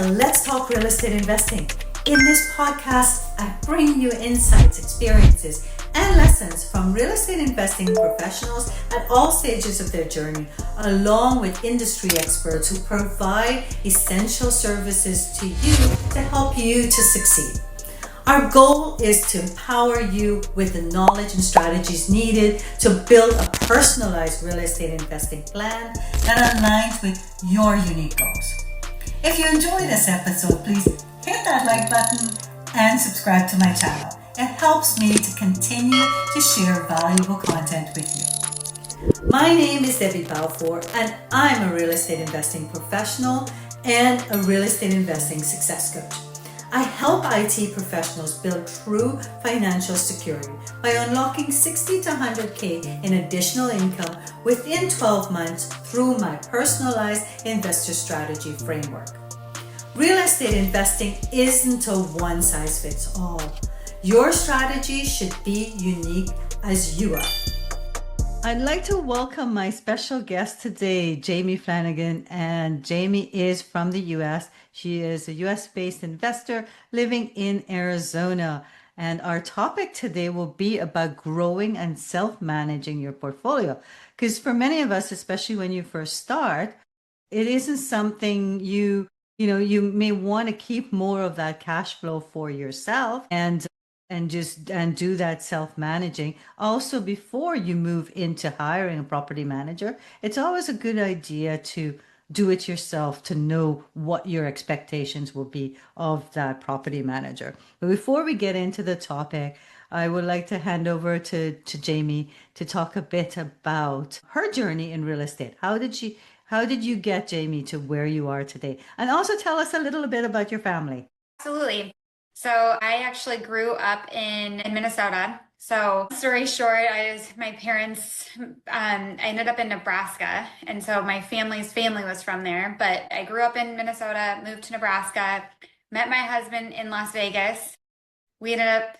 to Let's Talk Real Estate Investing. In this podcast, I bring you insights, experiences, and lessons from real estate investing professionals at all stages of their journey, along with industry experts who provide essential services to you to help you to succeed. Our goal is to empower you with the knowledge and strategies needed to build a personalized real estate investing plan that aligns with your unique goals. If you enjoyed this episode, please hit that like button and subscribe to my channel. It helps me to continue to share valuable content with you. My name is Debbie Balfour, and I'm a real estate investing professional and a real estate investing success coach. I help IT professionals build true financial security by unlocking 60 to 100K in additional income within 12 months through my personalized investor strategy framework. Real estate investing isn't a one-size-fits-all. Your strategy should be unique as you are. I'd like to welcome my special guest today, Jamie Flanagan, and Jamie is from the US. She is a US-based investor living in Arizona. And our topic today will be about growing and self-managing your portfolio. Because for many of us, especially when you first start, it isn't something you may want to keep more of that cash flow for yourself and do that self-managing. Also, before you move into hiring a property manager, it's always a good idea to do it yourself to know what your expectations will be of that property manager. But before we get into the topic, I would like to hand over to Jamie to talk a bit about her journey in real estate. How did you get, Jamie, to where you are today? And also tell us a little bit about your family. Absolutely. So I actually grew up in Minnesota. So story short, my parents, I ended up in Nebraska. And so my family's family was from there, but I grew up in Minnesota, moved to Nebraska, met my husband in Las Vegas. We ended up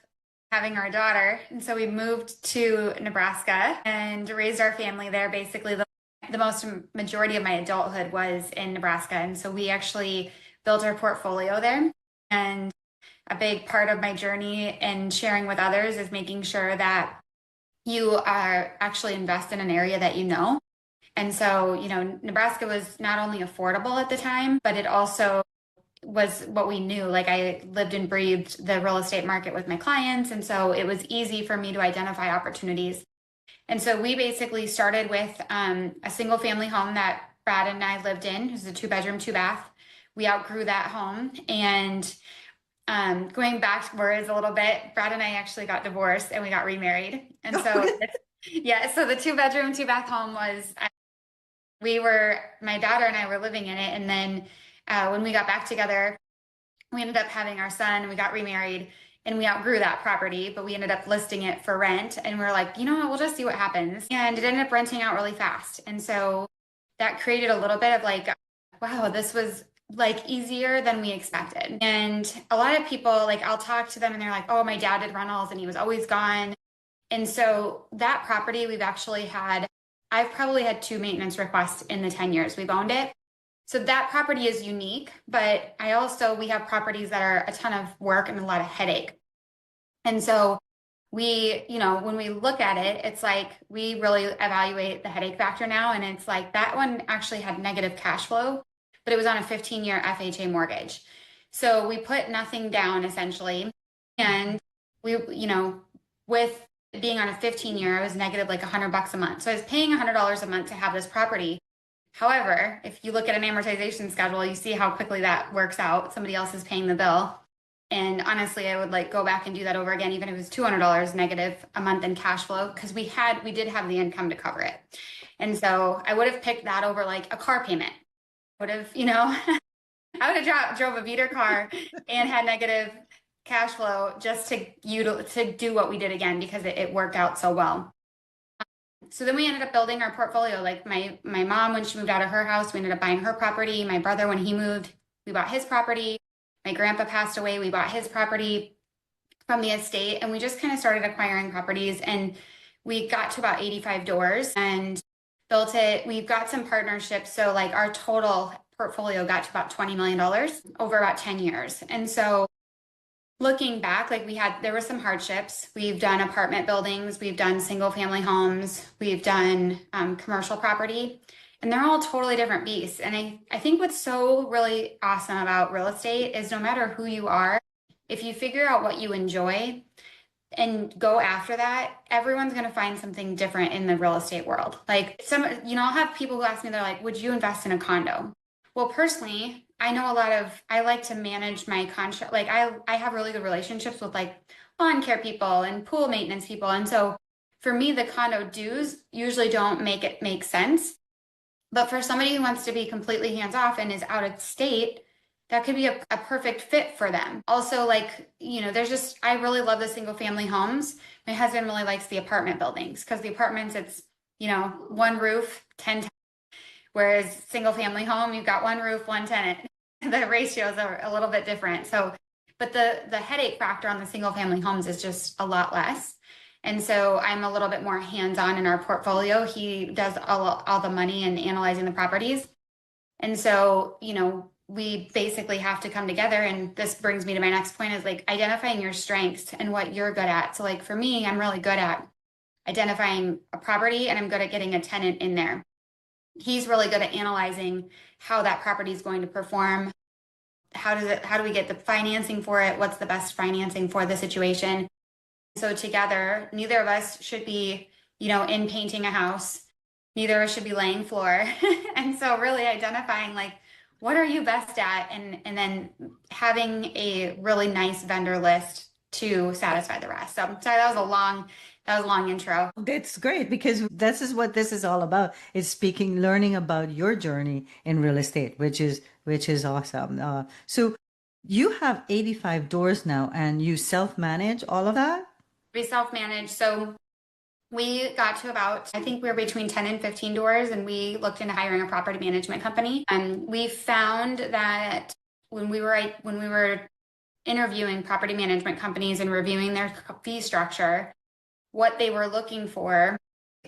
having our daughter. And so we moved to Nebraska and raised our family there. Basically, the most majority of my adulthood was in Nebraska. And so we actually built our portfolio there. And a big part of my journey and sharing with others is making sure that you are actually invest in an area that you know. And so, Nebraska was not only affordable at the time, but it also was what we knew. Like, I lived and breathed the real estate market with my clients. And so it was easy for me to identify opportunities. And so we basically started with a single family home that Brad and I lived in. It was a 2-bedroom, 2-bath. We outgrew that home, and going backwards a little bit, Brad and I actually got divorced and we got remarried. And so, so the 2-bedroom, 2-bath home was, my daughter and I were living in it. And then when we got back together, we ended up having our son, we got remarried, and we outgrew that property, but we ended up listing it for rent. And we were like, you know what, we'll just see what happens. And it ended up renting out really fast. And so that created a little bit of like, wow, this was like easier than we expected. And a lot of people, like, I'll talk to them and they're like, oh, my dad did rentals and he was always gone. And so that property I've probably had 2 maintenance requests in the 10 years we've owned it. So that property is unique, but we have properties that are a ton of work and a lot of headache. And so when we look at it, it's like we really evaluate the headache factor now. And it's like that one actually had negative cash flow, but it was on a 15-year FHA mortgage. So we put nothing down essentially. And with being on a 15-year, I was negative like $100 a month. So I was paying $100 a month to have this property. However, if you look at an amortization schedule, you see how quickly that works out. Somebody else is paying the bill. And honestly, I would like go back and do that over again, even if it was $200 negative a month in cash flow, because we did have the income to cover it. And so I would have picked that over like a car payment. I would have drove a beater car and had negative cash flow just to do what we did again, because it worked out so well. So then we ended up building our portfolio. Like my mom, when she moved out of her house, we ended up buying her property. My brother, when he moved, we bought his property. My grandpa passed away. We bought his property from the estate, and we just kind of started acquiring properties, and we got to about 85 doors and built it. We've got some partnerships. So like our total portfolio got to about $20 million over about 10 years. And so looking back, like there were some hardships. We've done apartment buildings, we've done single family homes, we've done commercial property, and they're all totally different beasts. And I think what's so really awesome about real estate is no matter who you are, if you figure out what you enjoy and go after that, everyone's going to find something different in the real estate world. Like I'll have people who ask me, they're like, would you invest in a condo? Well, personally, I know I like to manage my contract. Like I have really good relationships with like lawn care people and pool maintenance people. And so for me, the condo dues usually don't make sense. But for somebody who wants to be completely hands off and is out of state, that could be a perfect fit for them. Also, like, I really love the single family homes. My husband really likes the apartment buildings because the apartments, it's, one roof, 10 whereas single family home, you've got one roof, one tenant. The ratios are a little bit different. So, but the headache factor on the single family homes is just a lot less. And so I'm a little bit more hands-on in our portfolio. He does all the money and analyzing the properties. And so, we basically have to come together. And this brings me to my next point is like identifying your strengths and what you're good at. So like for me, I'm really good at identifying a property and I'm good at getting a tenant in there. He's really good at analyzing how that property is going to perform. How do we get the financing for it? What's the best financing for the situation? So together, neither of us should be, in painting a house. Neither of us should be laying floor. And so really identifying like, what are you best at? And then having a really nice vendor list to satisfy the rest. So sorry, that was a long intro. That's great because this is what this is all about. It's learning about your journey in real estate, which is awesome. So you have 85 doors now and you self-manage all of that? We self-manage. So we got to about, I think we were between 10 and 15 doors, and we looked into hiring a property management company. And we found that when we were interviewing property management companies and reviewing their fee structure, what they were looking for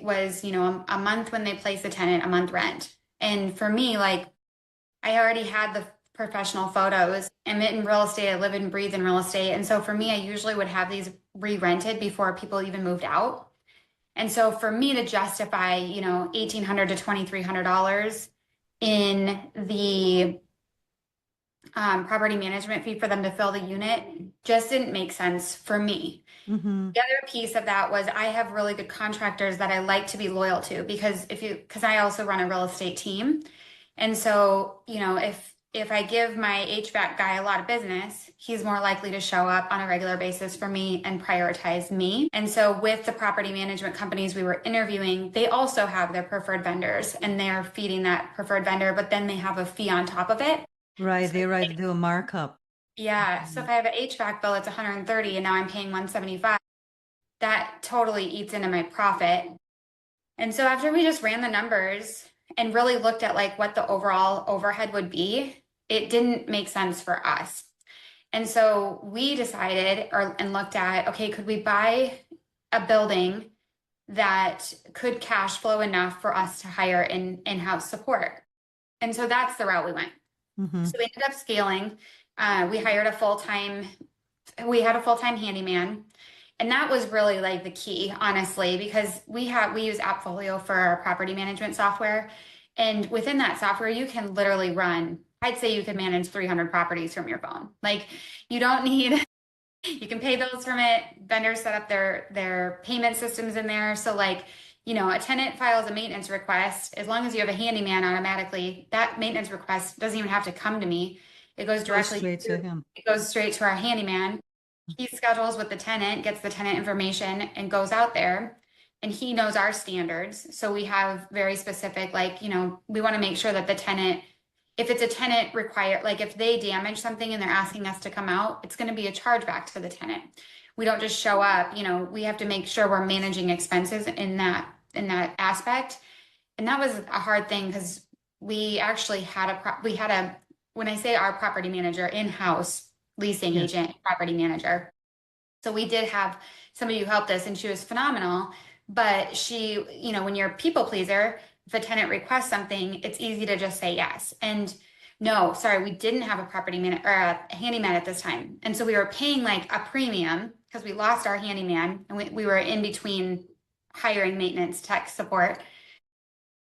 was, a month when they place a tenant, a month rent. And for me, like I already had the professional photos. I'm in real estate. I live and breathe in real estate. And so for me, I usually would have these re-rented before people even moved out. And so for me to justify, $1,800 to $2,300 in the property management fee for them to fill the unit just didn't make sense for me. Mm-hmm. The other piece of that was I have really good contractors that I like to be loyal to because I also run a real estate team. And so, if I give my HVAC guy a lot of business, he's more likely to show up on a regular basis for me and prioritize me. And so with the property management companies we were interviewing, they also have their preferred vendors and they're feeding that preferred vendor, but then they have a fee on top of it. Right. So they do a markup. Yeah. Mm-hmm. So if I have an HVAC bill, it's $130 and now I'm paying $175, that totally eats into my profit. And so after we just ran the numbers and really looked at like what the overall overhead would be, it didn't make sense for us. And so we decided and looked at, okay, could we buy a building that could cash flow enough for us to hire in-house support? And so that's the route we went. Mm-hmm. So we ended up scaling. We had a full-time handyman. And that was really like the key, honestly, because we use AppFolio for our property management software. And within that software, you can literally I'd say you could manage 300 properties from your phone. Like you can pay bills from it. Vendors set up their payment systems in there. So like, a tenant files a maintenance request. As long as you have a handyman, automatically that maintenance request doesn't even have to come to me. It goes directly straight to him. It goes straight to our handyman. He schedules with the tenant, gets the tenant information and goes out there. And he knows our standards. So we have very specific, like, we want to make sure that the tenant, if it's a tenant required, like if they damage something and they're asking us to come out, it's going to be a chargeback to the tenant. We don't just show up, we have to make sure we're managing expenses in that aspect. And that was a hard thing because we actually when I say our property manager, in-house leasing agent, property manager. So we did have somebody who helped us and she was phenomenal. But she, when you're a people pleaser, if a tenant requests something, it's easy to just say yes. And No, sorry, we didn't have a property man or a handyman at this time. And so we were paying like a premium because we lost our handyman and we were in between hiring maintenance tech support.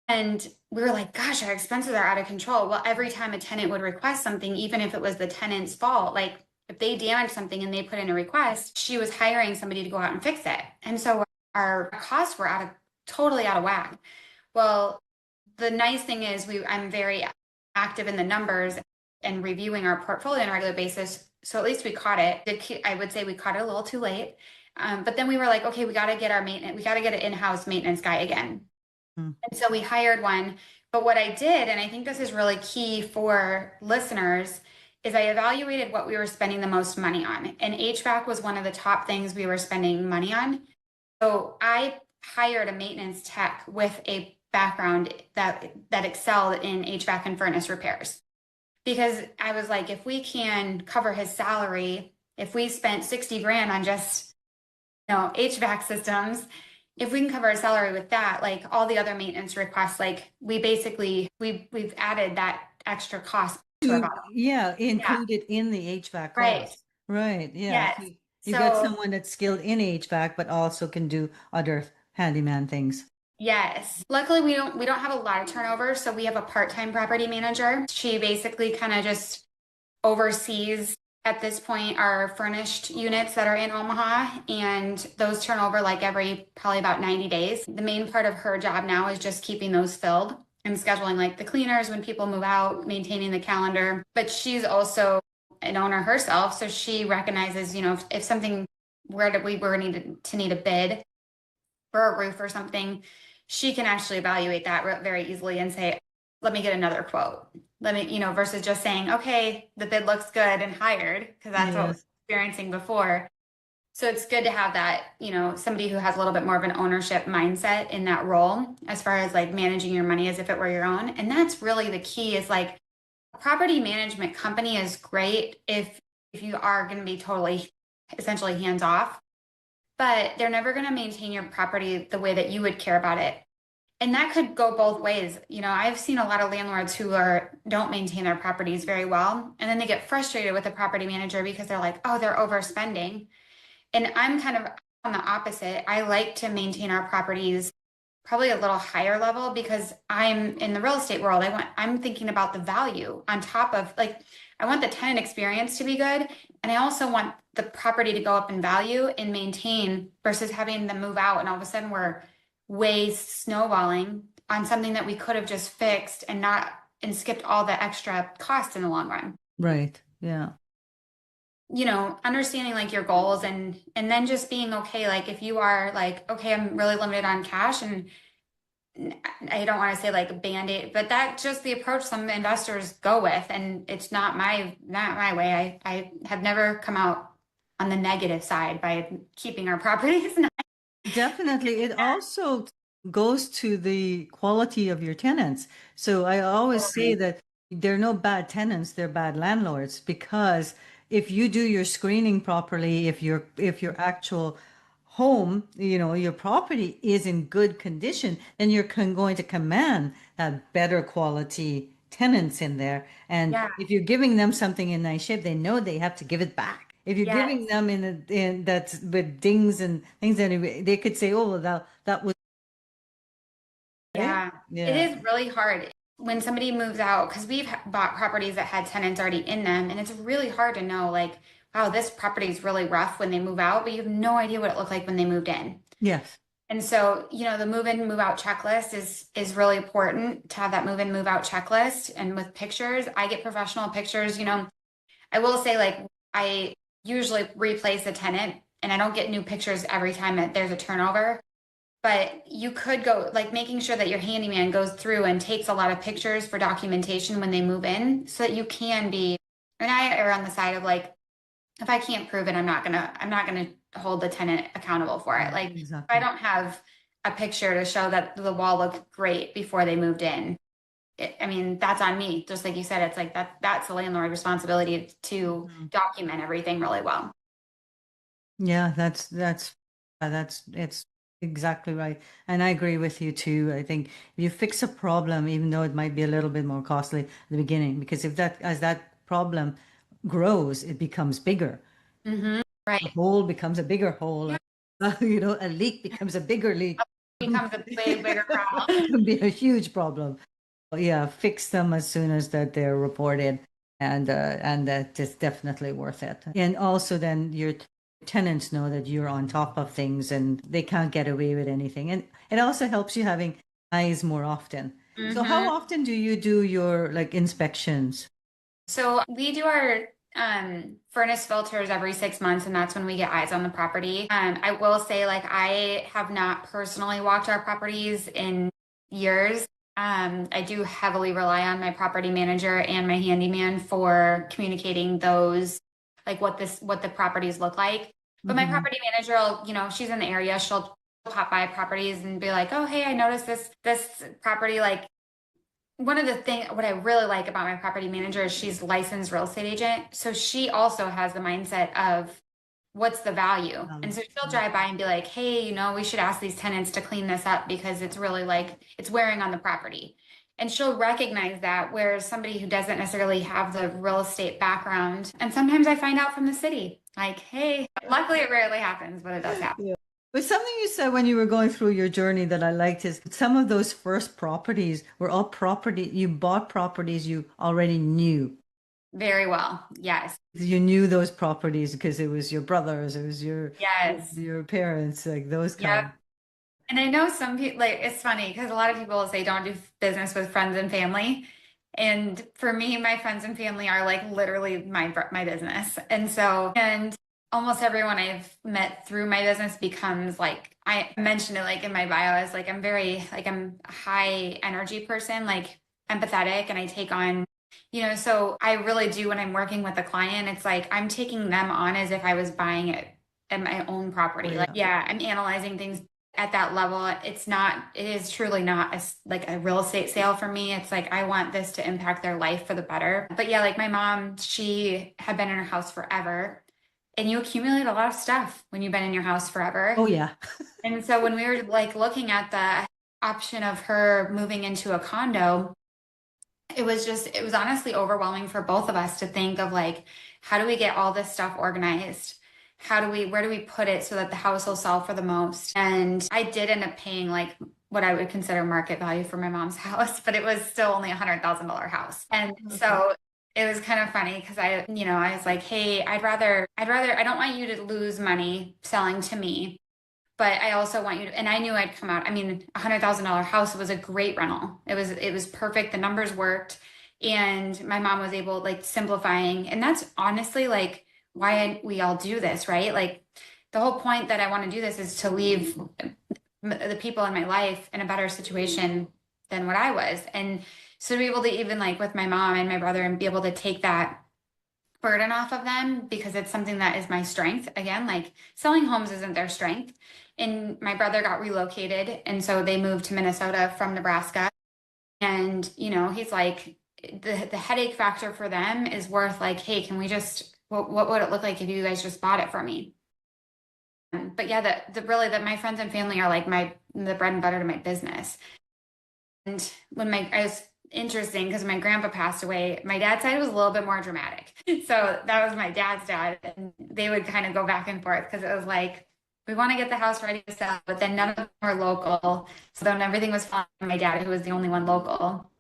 And we were like, gosh, our expenses are out of control. Well, every time a tenant would request something, even if it was the tenant's fault, like if they damaged something and they put in a request, she was hiring somebody to go out and fix it. And so our costs were totally out of whack. Well, the nice thing is I'm very active in the numbers and reviewing our portfolio on a regular basis. So at least we caught it. I would say we caught it a little too late. But then we were like, okay, we got to get our maintenance. We got to get an in-house maintenance guy again. And so we hired one. But what I did, and I think this is really key for listeners, is I evaluated what we were spending the most money on. And HVAC was one of the top things we were spending money on. So I hired a maintenance tech with a background that excelled in HVAC and furnace repairs. Because I was like, if we can cover his salary, if we spent 60 grand on just, HVAC systems, if we can cover his salary with that, like all the other maintenance requests, like we've added that extra cost to our bottom. Yeah, included in the HVAC Right. cost. Right. Yeah. Yes. You got So someone that's skilled in HVAC, but also can do other handyman things. yes. Luckily we don't have a lot of turnover, so we have a part-time property manager. She basically kind of just oversees at this point our furnished units that are in Omaha, and those turn over like every probably about 90 days. The main part of her job now is just keeping those filled and scheduling like the cleaners when people move out, maintaining the calendar. But she's also an owner herself, so she recognizes, if something where we were to need a bid for a roof or something, she can actually evaluate that very easily and say, let me get another quote. Let me, versus just saying, okay, the bid looks good and hired, because that's what I was experiencing before. So it's good to have that, somebody who has a little bit more of an ownership mindset in that role, as far as like managing your money as if it were your own. And that's really the key, is like a property management company is great if you are going to be totally essentially hands off, but they're never going to maintain your property the way that you would care about it. And that could go both ways. I've seen a lot of landlords who don't maintain their properties very well, and then they get frustrated with the property manager because they're like, oh, they're overspending. And I'm kind of on the opposite. I like to maintain our properties probably a little higher level, because I'm in the real estate world. I'm thinking about the value on top of, like, I want the tenant experience to be good, and I also want the property to go up in value and maintain, versus having them move out and all of a sudden we're way snowballing on something that we could have just fixed and skipped all the extra costs in the long run. Right. Yeah. Understanding like your goals, and then just being okay. Like if you are like, okay, I'm really limited on cash, and I don't want to say like a band-aid, but that's just the approach some investors go with. And it's not my way. I have never come out on the negative side by keeping our properties. Definitely. It also goes to the quality of your tenants. So I always say that there are no bad tenants, they're bad landlords, because if you do your screening properly, if your actual home, your property is in good condition, then you're going to command that better quality tenants in there. And if you're giving them something in nice shape, they know they have to give it back. If you're giving them in that's with dings and things, they could say, oh, well, that was. Yeah. It is really hard when somebody moves out, because we've bought properties that had tenants already in them, and it's really hard to know, like, wow, this property is really rough when they move out, but you have no idea what it looked like when they moved in. Yes. And so, the move-in, move-out checklist is really important, to have that move-in, move-out checklist. And with pictures, I get professional pictures. I will say, like, I usually replace a tenant, and I don't get new pictures every time that there's a turnover. But you could go, like, making sure that your handyman goes through and takes a lot of pictures for documentation when they move in, so that you can be, and I err on the side of like, if I can't prove it, I'm not gonna hold the tenant accountable for it. Like, exactly. If I don't have a picture to show that the wall looked great before they moved in, that's on me. Just like you said, it's like that's the landlord responsibility to document everything really well. Yeah, it's Exactly right. And I agree with you too. I think if you fix a problem, even though it might be a little bit more costly at the beginning, because if that, as that problem grows, it becomes bigger. Hmm. A Right. hole becomes a bigger hole. Yeah. A leak becomes a bigger leak. Becomes a way bigger problem. It can be a huge problem. Yeah, fix them as soon as that they're reported, and that is definitely worth it. And also, then your tenants know that you're on top of things, and they can't get away with anything. And it also helps you having eyes more often. So, how Hmm. often do you do your like inspections? So we do our furnace filters every 6 months, and that's when we get eyes on the property. I will say, like, I have not personally walked our properties in years. I do heavily rely on my property manager and my handyman for communicating those, like what the properties look like. But my Mhm. property manager will, she's in the area, she'll pop by properties and be like, "Oh, hey, I noticed this property, like." One of the things, what I really like about my property manager is she's licensed real estate agent. So she also has the mindset of what's the value. And so she'll drive by and be like, hey, we should ask these tenants to clean this up because it's really like it's wearing on the property. And she'll recognize that, whereas somebody who doesn't necessarily have the real estate background, and sometimes I find out from the city, like, hey, luckily it rarely happens, but it does happen. Yeah. But something you said when you were going through your journey that I liked is some of those first properties were all property, you bought properties you already knew. Very well. Yes. You knew those properties because it was your brothers, it was Yes. your parents, like those kind. Yep. And I know some people, like, it's funny because a lot of people will say don't do business with friends and family. And for me, my friends and family are like literally my business. And almost everyone I've met through my business becomes like, I mentioned it like in my bio as like, I'm a high energy person, like empathetic, and I take on, so I really do when I'm working with a client, it's like I'm taking them on as if I was buying it at my own Oh property. Like, yeah. yeah, I'm analyzing things at that level. It is truly not like a real estate sale for me. It's like, I want this to impact their life for the better. But yeah, like my mom, she had been in her house forever. And you accumulate a lot of stuff when you've been in your house forever. Oh yeah. And so when we were like looking at the option of her moving into a condo, it was honestly overwhelming for both of us to think of like, how do we get all this stuff organized? Where do we put it so that the house will sell for the most? And I did end up paying like what I would consider market value for my mom's house, but it was still only $100,000 house. And Okay. so it was kind of funny because I was like, hey, I don't want you to lose money selling to me, but I also want you to, and I knew I'd come out. I mean, $100,000 house was a great rental. It was perfect. The numbers worked. And my mom was able, like, simplifying. And that's honestly like why we all do this, right? Like the whole point that I want to do this is to leave the people in my life in a better situation than what I was. And so to be able to even like with my mom and my brother and be able to take that burden off of them because it's something that is my strength. Again, like selling homes isn't their strength. And my brother got relocated, and so they moved to Minnesota from Nebraska. And he's like, the headache factor for them is worth like, hey, can we just what would it look like if you guys just bought it for me? But yeah, the really that my friends and family are like the bread and butter to my business. And I was interesting because my grandpa passed away, my dad's side was a little bit more dramatic. So that was my dad's dad. And they would kind of go back and forth because it was like, we want to get the house ready to sell, but then none of them were local. So then everything was fine. My dad, who was the only one local.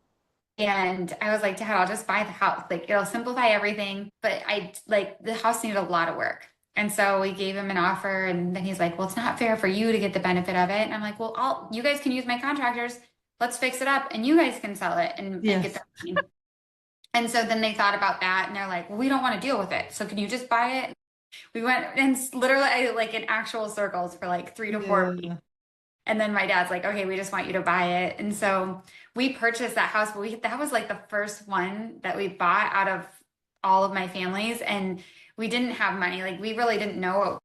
And I was like, Dad, I'll just buy the house. Like it'll simplify everything. But I like the house needed a lot of work. And so we gave him an offer, and then he's like, well, it's not fair for you to get the benefit of it. And I'm like, well, you guys can use my contractors. Let's fix it up and you guys can sell it and get Yes. the money. And so then they thought about that and they're like, well, we don't want to deal with it. So can you just buy it? We went and literally like in actual circles for like 3 to 4 weeks. Yeah. And then my dad's like, okay, we just want you to buy it. And so we purchased that house, but that was like the first one that we bought out of all of my families. And we didn't have money. Like we didn't know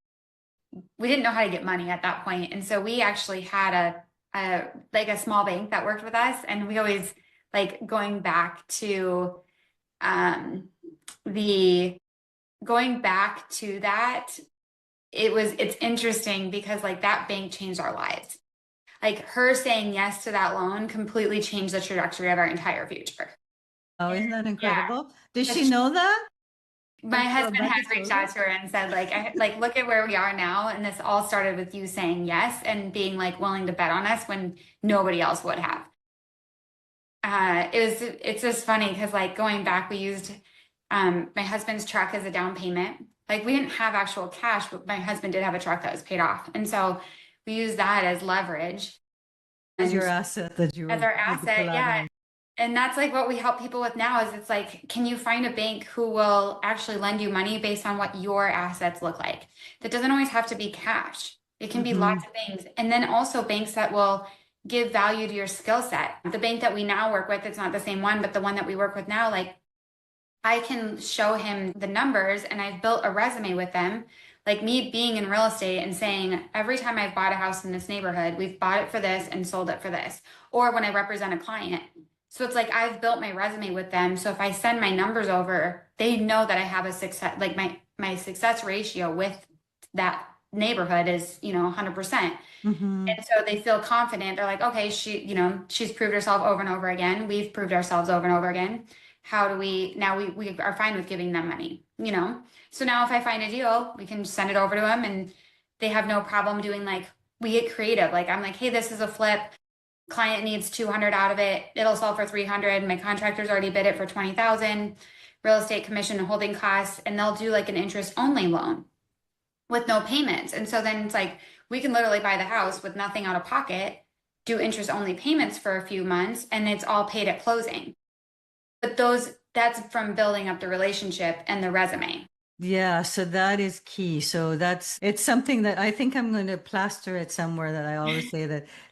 how to get money at that point. And so we actually had a small bank that worked with us. And we always like um, the, going back to that it's interesting because like that bank changed our lives. Like her saying yes to that loan completely changed the trajectory of our entire future. Oh, isn't that Yeah. incredible? Does she know that? My husband About the has reached out closing? to her and said, like, look at where we are now. And this all started with you saying yes and being like willing to bet on us when nobody else would have. It's just funny because like going back, we used my husband's truck as a down payment. Like we didn't have actual cash, but my husband did have a truck that was paid off. And so we used that as leverage As and your asset that you as were our with the asset. Yeah. collateral. And that's like what we help people with now is it's like, can you find a bank who will actually lend you money based on what your assets look like? That doesn't always have to be cash. It can be Mm-hmm. lots of things. And then also banks that will give value to your skill set. The bank that we now work with, it's not the same one, but the one that we work with now, like I can show him the numbers and I've built a resume with them. Like me being in real estate and saying, every time I've bought a house in this neighborhood, we've bought it for this and sold it for this. Or when I represent a client. So it's like I've built my resume with them. So if I send my numbers over, they know that I have a success, like my success ratio with that neighborhood is, 100%. Mm-hmm. And so they feel confident. They're like, okay, she's proved herself over and over again. We've proved ourselves over and over again. How do we now we are fine with giving them money. So now if I find a deal, we can send it over to them and they have no problem doing like we get creative. Like I'm like, hey, this is a flip. Client needs 200 out of it. It'll sell for 300. My contractor's already bid it for 20,000. Real estate commission and holding costs, and they'll do like an interest only loan with no payments. And so then it's like we can literally buy the house with nothing out of pocket, do interest only payments for a few months, and it's all paid at closing. But that's from building up the relationship and the resume. Yeah, so that is key. So it's something that I think I'm going to plaster it somewhere that I always say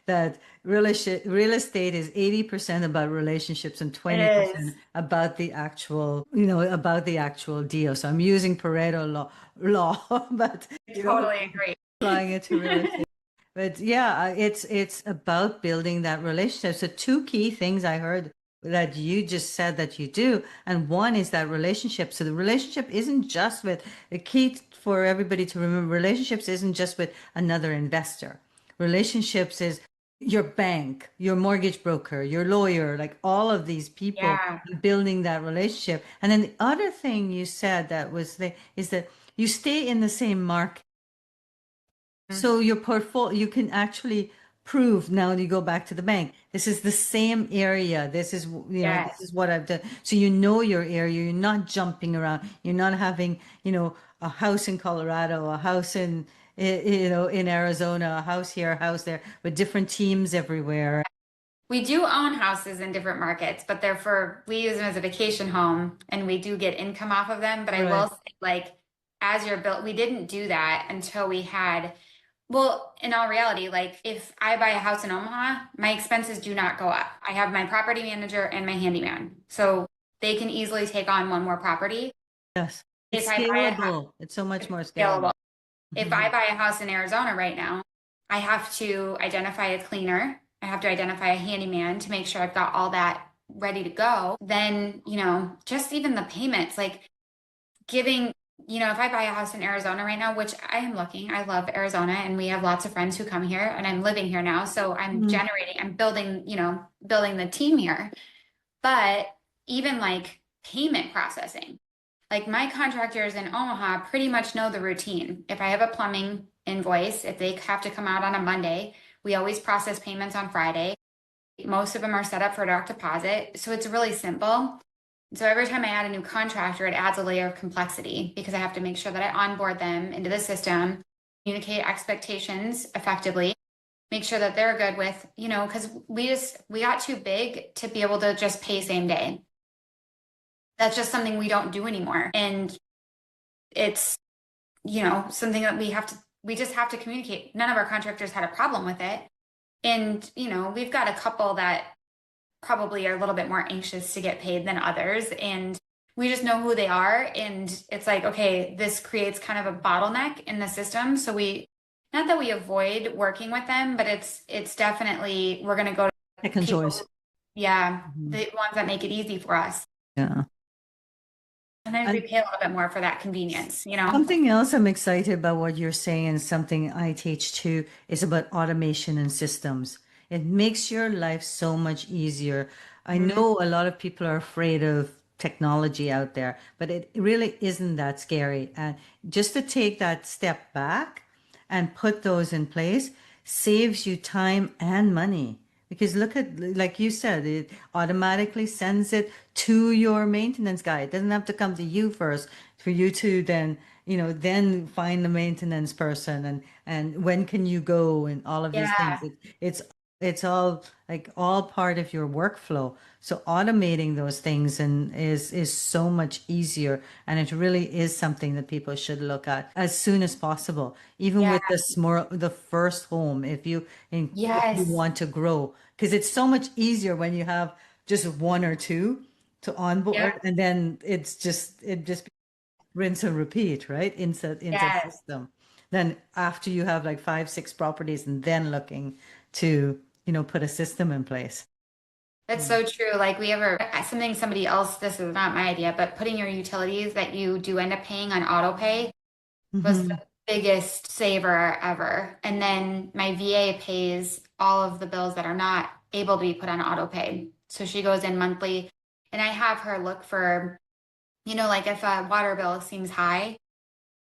that real estate is 80% about relationships and It 20% is. about about the actual deal. So I'm using Pareto law, but I totally agree. applying it to real estate. But yeah, it's about building that relationship. So two key things I heard that you just said that you do, and one is that relationship. So the relationship isn't just with the key for everybody to remember. Relationships isn't just with another investor. Relationships is your bank, your mortgage broker, your lawyer, like all of these people Yeah. building that relationship. And then the other thing you said that was is that you stay in the same market. So your portfolio, you can actually prove now you go back to the bank. This is the same area. This Yes. is what I've done. So you know your area. You're not jumping around. You're not having, a house in Colorado, a house in Arizona, a house here, a house there, with different teams everywhere. We do own houses in different markets, but we use them as a vacation home and we do get income off of them. But I will Right. say, like, as you're built, we didn't do that until we had, well, in all reality, like, if I buy a house in Omaha, my expenses do not go up. I have my property manager and my handyman. So they can easily take on one more property. Yes. If It's I buy a house, scalable. It's so much more available. scalable. If Mhm. I buy a house in Arizona right now, I have to identify a cleaner. I have to identify a handyman to make sure I've got all that ready to go. Then, just even the payments, like giving, if I buy a house in Arizona right now, which I am looking, I love Arizona and we have lots of friends who come here and I'm living here now. So Mhm. I'm building, building the team here. But even like payment processing, like my contractors in Omaha pretty much know the routine. If I have a plumbing invoice, if they have to come out on a Monday, we always process payments on Friday. Most of them are set up for direct deposit. So it's really simple. So every time I add a new contractor, it adds a layer of complexity because I have to make sure that I onboard them into the system, communicate expectations effectively, make sure that they're good with, because we got too big to be able to just pay same day. That's just something we don't do anymore. And it's, something that we just have to communicate. None of our contractors had a problem with it. And, we've got a couple that probably are a little bit more anxious to get paid than others. And we just know who they are. And it's like, okay, this creates kind of a bottleneck in the system. So not that we avoid working with them, but it's definitely, we're going to go to Second people, choice. yeah, Mhm. the ones that make it easy for us. Yeah. Sometimes we pay a little bit more for that convenience, you know? Something else I'm excited about what you're saying, and something I teach too, is about automation and systems. It makes your life so much easier. I Mhm. know a lot of people are afraid of technology out there, but it really isn't that scary. And just to take that step back and put those in place saves you time and money. Because look at, like you said, it automatically sends it to your maintenance guy. It doesn't have to come to you first for you to then, then find the maintenance person, and when can you go and all of these things. Yeah. It's all like all part of your workflow. So automating those things and is so much easier, and it really is something that people should look at as soon as possible. Even Yeah. with the first home, if you Yes. want to grow, because it's so much easier when you have just one or two to onboard, Yep. and then it just rinse and repeat, right? Into the Yes. system. Then after you have like five, six properties, and then looking to, put a system in place. That's Mm. so true. Like we ever, something somebody else, this is not my idea, but putting your utilities that you do end up paying on auto pay was the Hmm. biggest saver ever. And then my VA pays all of the bills that are not able to be put on auto pay. So she goes in monthly and I have her look for, like if a water bill seems high,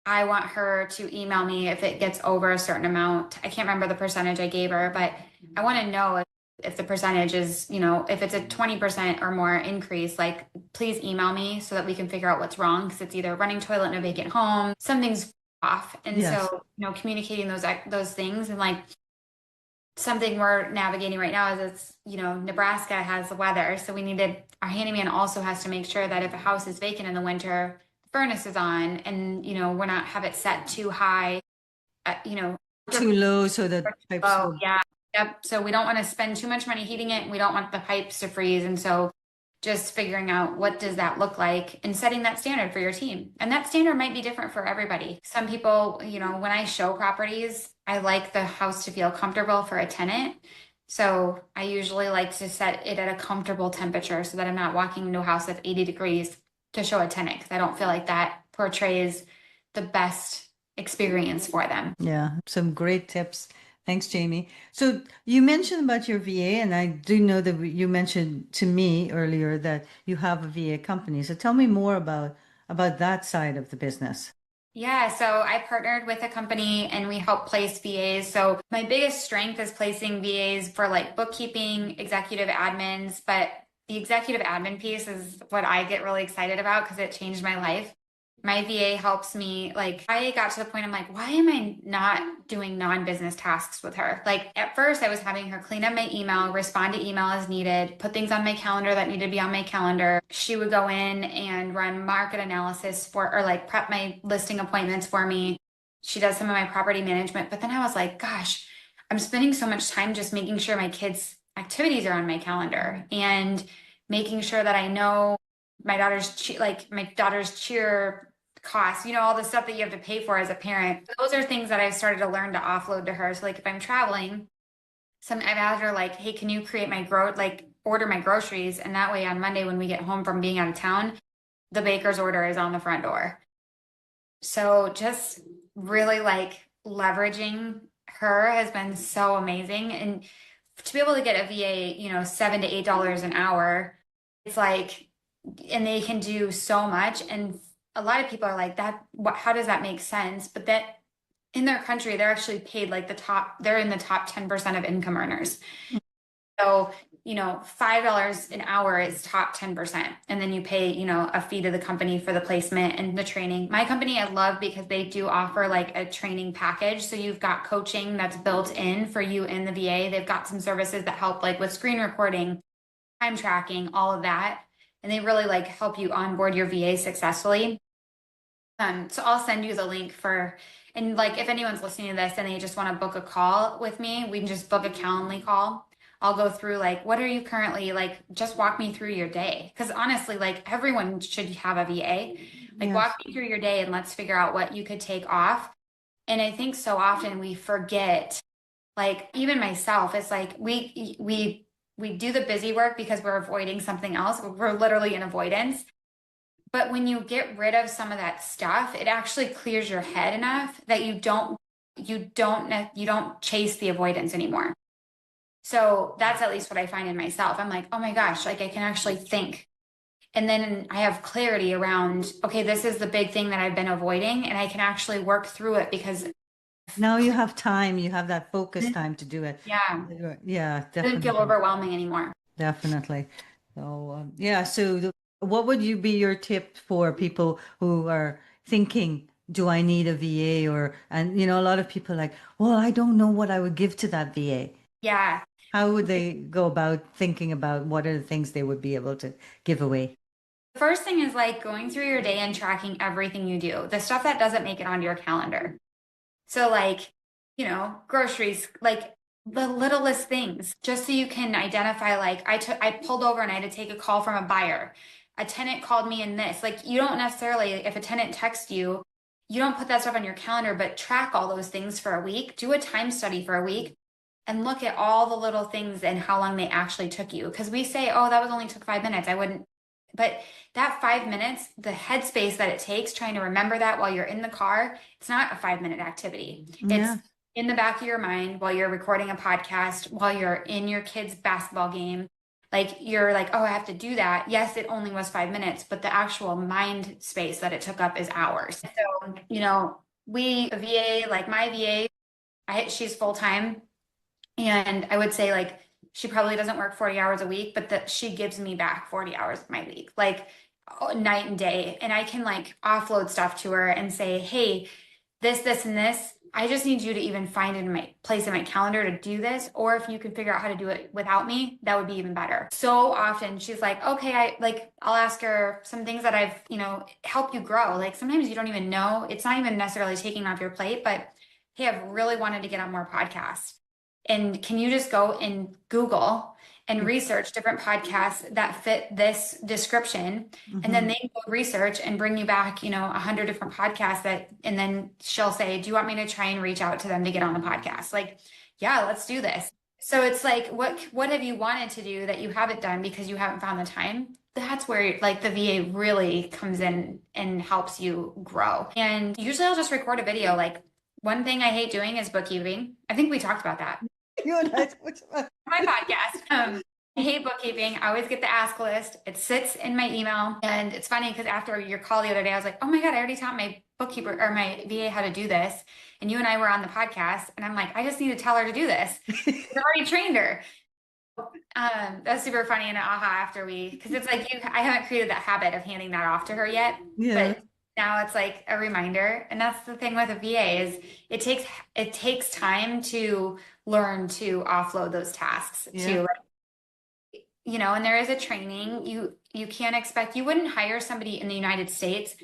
I want her to email me if it gets over a certain amount. I can't remember the percentage I gave her, but I want to know if the percentage is, if it's a 20% or more increase, like please email me so that we can figure out what's wrong because it's either running toilet in a vacant home, something's off. And Yes. so, communicating those things and like something we're navigating right now is Nebraska has the weather. So our handyman also has to make sure that if a house is vacant in the winter, the furnace is on and, we're not have it set too high, uh, you know, Too low so that or too pipes low. will. Yeah. Yep. So we don't want to spend too much money heating it. We don't want the pipes to freeze. And so just figuring out what does that look like and setting that standard for your team. And that standard might be different for everybody. Some people, when I show properties, I like the house to feel comfortable for a tenant. So I usually like to set it at a comfortable temperature so that I'm not walking into a house that's 80 degrees to show a tenant because I don't feel like that portrays the best experience for them. Yeah, some great tips. Thanks, Jamie. So you mentioned about your VA, and I do know that you mentioned to me earlier that you have a VA company. So tell me more about that side of the business. Yeah, so I partnered with a company and we help place VAs. So my biggest strength is placing VAs for like bookkeeping, executive admins, but the executive admin piece is what I get really excited about because it changed my life. My VA helps me, like, I got to the point I'm like, why am I not doing non-business tasks with her? Like, at first, I was having her clean up my email, respond to email as needed, put things on my calendar that needed to be on my calendar. She would go in and run market analysis or like prep my listing appointments for me. She does some of my property management. But then I was like, gosh, I'm spending so much time just making sure my kids' activities are on my calendar and making sure that I know my daughter's cheer costs, all the stuff that you have to pay for as a parent. Those are things that I've started to learn to offload to her. So like if I'm traveling, I've asked her like, hey, can you create order my groceries? And that way on Monday when we get home from being out of town, the baker's order is on the front door. So just really like leveraging her has been so amazing. And to be able to get a VA, $7 to $8 an hour, it's like, and they can do so much. And a lot of people are like that. How does that make sense? But that in their country, they're actually paid like they're in the top 10% of income earners. So, $5 an hour is top 10%. And then you pay, a fee to the company for the placement and the training. My company I love because they do offer like a training package. So you've got coaching that's built in for you in the VA. They've got some services that help like with screen recording, time tracking, all of that. And they really like help you onboard your VA successfully. So I'll send you the link and like if anyone's listening to this and they just want to book a call with me, we can just book a Calendly call. I'll go through like, what are you currently like, just walk me through your day. Because honestly, like everyone should have a VA. Like Yes. walk me through your day and let's figure out what you could take off. And I think so often we forget, like even myself, it's like we do the busy work because we're avoiding something else. We're literally in avoidance. But when you get rid of some of that stuff, it actually clears your head enough that you don't chase the avoidance anymore. So that's at least what I find in myself. I'm like, oh my gosh, like I can actually think. And then I have clarity around, okay, this is the big thing that I've been avoiding, and I can actually work through it because Now you have time, you have that focus time to do it. yeah, Yeah, it doesn't feel definitely. overwhelming anymore. Definitely. So, yeah, so what would you be your tip for people who are thinking, do I need a VA? Or, and a lot of people are like, well, I don't know what I would give to that VA. Yeah. How would they go about thinking about what are the things they would be able to give away? The first thing is like going through your day and tracking everything you do, the stuff that doesn't make it onto your calendar. So like, groceries, like the littlest things, just so you can identify, like I pulled over and I had to take a call from a buyer. A tenant called me in this. Like you don't necessarily, if a tenant texts you, you don't put that stuff on your calendar, but track all those things for a week. Do a time study for a week and look at all the little things and how long they actually took you. Because we say, oh, that was only took 5 minutes. I wouldn't, but that 5 minutes, the headspace that it takes trying to remember that while you're in the car, it's not a 5 minute activity. Yeah. It's in the back of your mind while you're recording a podcast, while you're in your kid's basketball game. Like you're like, oh, I have to do that. Yes, it only was 5 minutes, but the actual mind space that it took up is hours. So, a VA, like my VA, she's full time. And I would say like she probably doesn't work 40 hours a week, but that she gives me back 40 hours of my week, like night and day. And I can like offload stuff to her and say, hey, this, and this. I just need you to even find it in my place in my calendar to do this. Or if you can figure out how to do it without me, that would be even better. So often she's like, okay, I'll ask her some things that I've, help you grow. Like sometimes you don't even know, it's not even necessarily taking off your plate, but hey, I've really wanted to get on more podcasts. And can you just go and Google and research different podcasts that fit this description? And then they go research and bring you back, 100 different podcasts and then she'll say, do you want me to try and reach out to them to get on the podcast? Like, yeah, let's do this. So it's like, what have you wanted to do that you haven't done because you haven't found the time? That's where like the VA really comes in and helps you grow. And usually I'll just record a video. Like one thing I hate doing is bookkeeping. I think we talked about that. You and I, My podcast. I hate bookkeeping. I always get the ask list. It sits in my email. And it's funny because after your call the other day, I was like, oh my God, I already taught my bookkeeper or my VA how to do this. And you and I were on the podcast. And I'm like, I just need to tell her to do this. I've already trained her. That's super funny and aha after because it's like I haven't created that habit of handing that off to her yet. yeah. But now it's like a reminder. And that's the thing with a VA is it takes time to learn to offload those tasks to and there is a training. You can't expect, you wouldn't hire somebody in the United States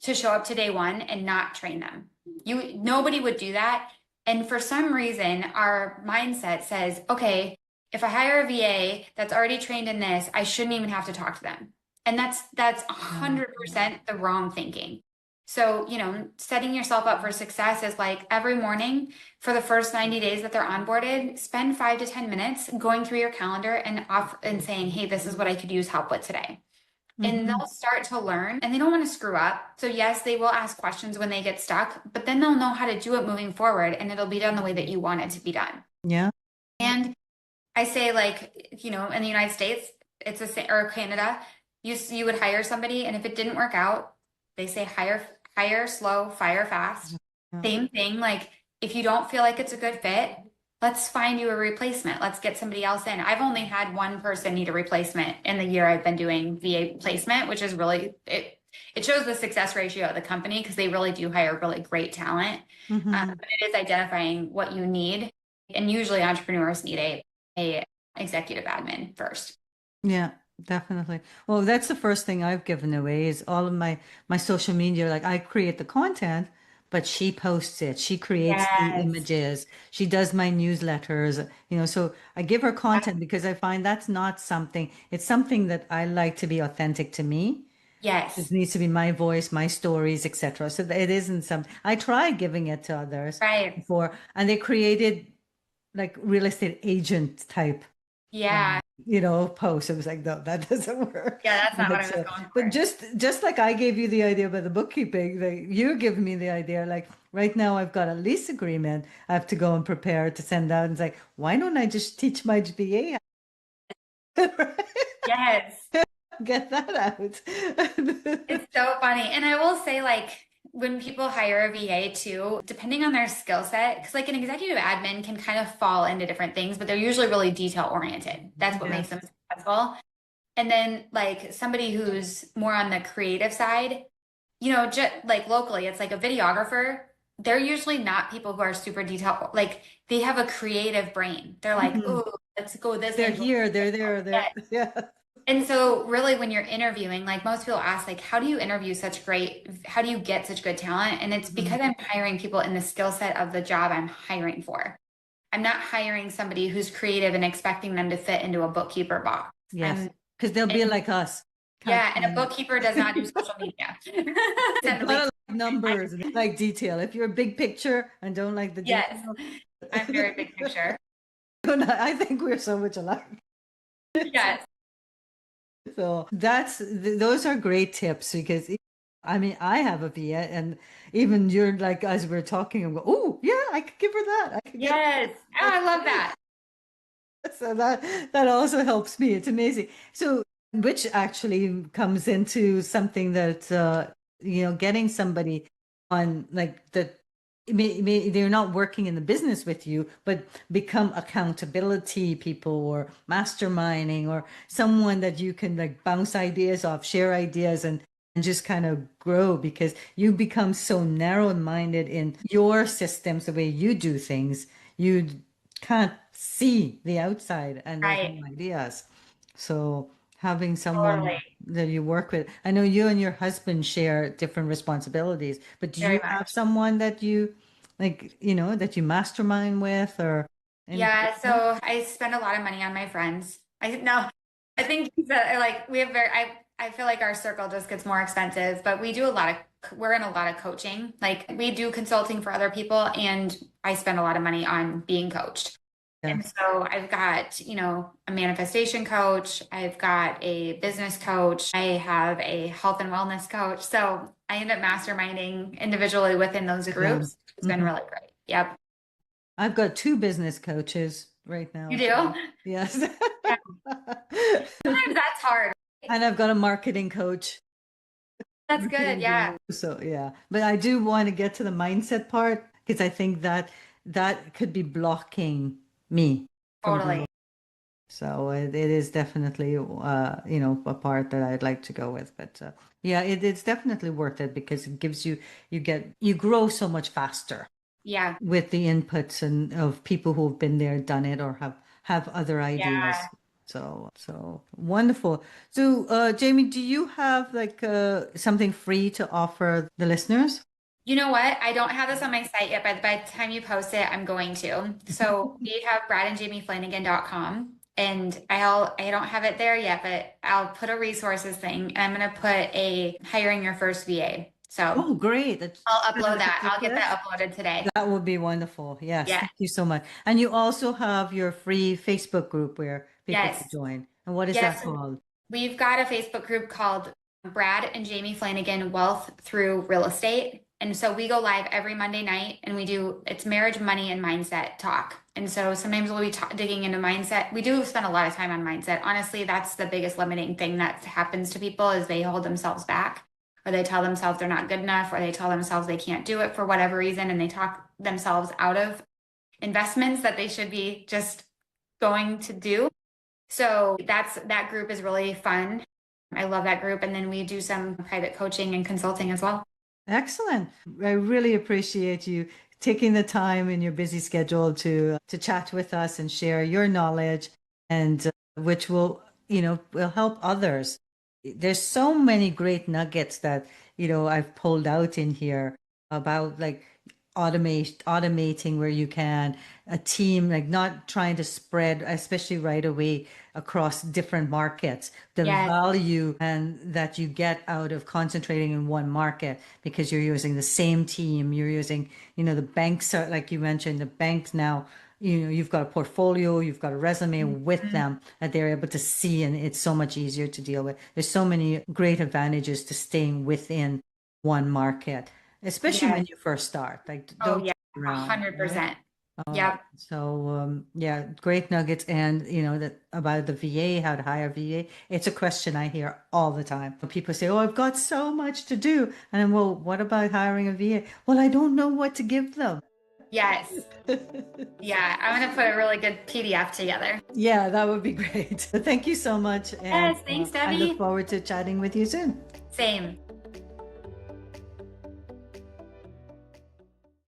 to show up to day one and not train them. Nobody would do that. And for some reason, our mindset says, okay, if I hire a VA that's already trained in this, I shouldn't even have to talk to them. And that's 100% the wrong thinking. So, setting yourself up for success is like every morning for the first 90 days that they're onboarded, spend 5 to 10 minutes going through your calendar and saying, hey, this is what I could use help with today. And they'll start to learn and they don't want to screw up. So yes, they will ask questions when they get stuck, but then they'll know how to do it moving forward and it'll be done the way that you want it to be done. Yeah. And I say like, in the United States, or Canada, you would hire somebody and if it didn't work out, they say hire slow, fire fast. Same thing. Like if you don't feel like it's a good fit, let's find you a replacement. Let's get somebody else in. I've only had one person need a replacement in the year I've been doing VA placement, which is really, it shows the success ratio of the company because they really do hire really great talent. But it is identifying what you need. And usually entrepreneurs need a executive admin first. Yeah, definitely. Well, that's the first thing I've given away is all of my social media. Like I create the content, but she posts it. She creates the images. She does my newsletters, so I give her content because I find that's not something, it's something that I like to be authentic to me. Yes. It needs to be my voice, my stories, etc. So it isn't something I tried giving it to others before, and they created like real estate agent type. Yeah. post. It was like, no, that doesn't work. Yeah, that's not what I But, was going but for. just like I gave you the idea about the bookkeeping, like you're giving me the idea. Like right now, I've got a lease agreement. I have to go and prepare to send out, and it's like, why don't I just teach my VA? Yes. Get that out. It's so funny. And I will say, like, when people hire a VA too, depending on their skill set, because like an executive admin can kind of fall into different things, but they're usually really detail oriented. That's what makes Yes. them successful. And then like somebody who's more on the creative side, just like locally, it's like a videographer. They're usually not people who are super detailed. Like they have a creative brain. They're like, Mhm. oh, let's go this They're angle. here, they're there, they're yeah. And so really when you're interviewing, like most people ask, like, how do you interview how do you get such good talent? And it's Mhm. because I'm hiring people in the skill set of the job I'm hiring for. I'm not hiring somebody who's creative and expecting them to fit into a bookkeeper box. Yes, because they'll be And like us. Can't yeah, and a bookkeeper does not do social media. they Send weeks. gotta like numbers and like detail. If you're a big picture and don't like the Yes, detail, I'm very big picture. I think we're so much alike. Yes. So those are great tips because I mean I have a VA and even you're like as we're talking, I'm going, oh yeah, I could give her that. I could get Yes. Oh, I love that. so that also helps me. It's amazing. So which actually comes into something that getting somebody on like that they're not working in the business with you, but become accountability people or masterminding or someone that you can like bounce ideas off, share ideas and just kind of grow because you become so narrow-minded in your systems, the way you do things. You can't see the outside and there's Right. no ideas. So having Totally. someone that you work with, I know you and your husband share different responsibilities, but do Very you have much. someone that you like, that you mastermind with or anything Yeah, like that? so I spend a lot of money on my friends. I no, I think that like we have I feel like our circle just gets more expensive, but we do a lot of we're in a lot of coaching. Like we do consulting for other people and I spend a lot of money on being coached. Yeah. And so I've got, a manifestation coach, I've got a business coach, I have a health and wellness coach. So I end up masterminding individually within those Yeah. groups. It's been Mhm. really great. Yep. I've got two business coaches right You now. do? So yes. Yeah. Sometimes that's hard. And I've got a marketing coach. That's good. Marketing Yeah, guru. So yeah, but I do want to get to the mindset part because I think that that could be blocking me from growing. totally. So it is definitely a part that I'd like to go with. But yeah, it's definitely worth it because it gives you grow so much faster Yeah, with the inputs and of people who've been there, done it, or have other yeah. ideas. So wonderful. So Jamie, do you have like something free to offer the listeners? You know what? I don't have this on my site yet, but by the time you post it, I'm going to. So we have bradandjamieflanagan.com and I don't have it there yet, but I'll put a resources thing and I'm gonna put a hiring your first VA. So Oh, great. That's I'll upload like a that. I'll get checklist. that uploaded today. That would be wonderful. Yes, Yeah. thank you so much. And you also have your free Facebook group where people Yes. can join. And what is that Yes. called? We've got a Facebook group called Brad and Jamie Flanagan Wealth Through Real Estate. And so we go live every Monday night and it's marriage, money, and mindset talk. And so sometimes we'll be digging into mindset. We do spend a lot of time on mindset. Honestly, that's the biggest limiting thing that happens to people is they hold themselves back or they tell themselves they're not good enough or they tell themselves they can't do it for whatever reason and they talk themselves out of investments that they should be just going to do. So that group is really fun. I love that group. And then we do some private coaching and consulting as well. Excellent. I really appreciate you taking the time in your busy schedule to chat with us and share your knowledge and which will help others. There's so many great nuggets that, I've pulled out in here about like automating where you can, a team, like not trying to spread, especially right away across different markets, the Yes, value and that you get out of concentrating in one market because you're using the same team, you're using, the banks are, like you mentioned, the banks now you've got a portfolio, you've got a resume with Mhm. them that they're able to see, and it's so much easier to deal with. There's so many great advantages to staying within one market, especially when Yes. you first start. Like, Oh, don't yeah. jump around, right? 100%. Uh, Yep. so yeah, great nuggets, and that about the VA, how to hire VA. It's a question I hear all the time. People say, "Oh, I've got so much to do," and I'm, well, what about hiring a VA? Well, I don't know what to give them. Yes. Yeah. I'm going to put a really good PDF together. Yeah, that would be great. Thank you so much, and Yes. Thanks, I look Debbie. forward to chatting with you soon. Same.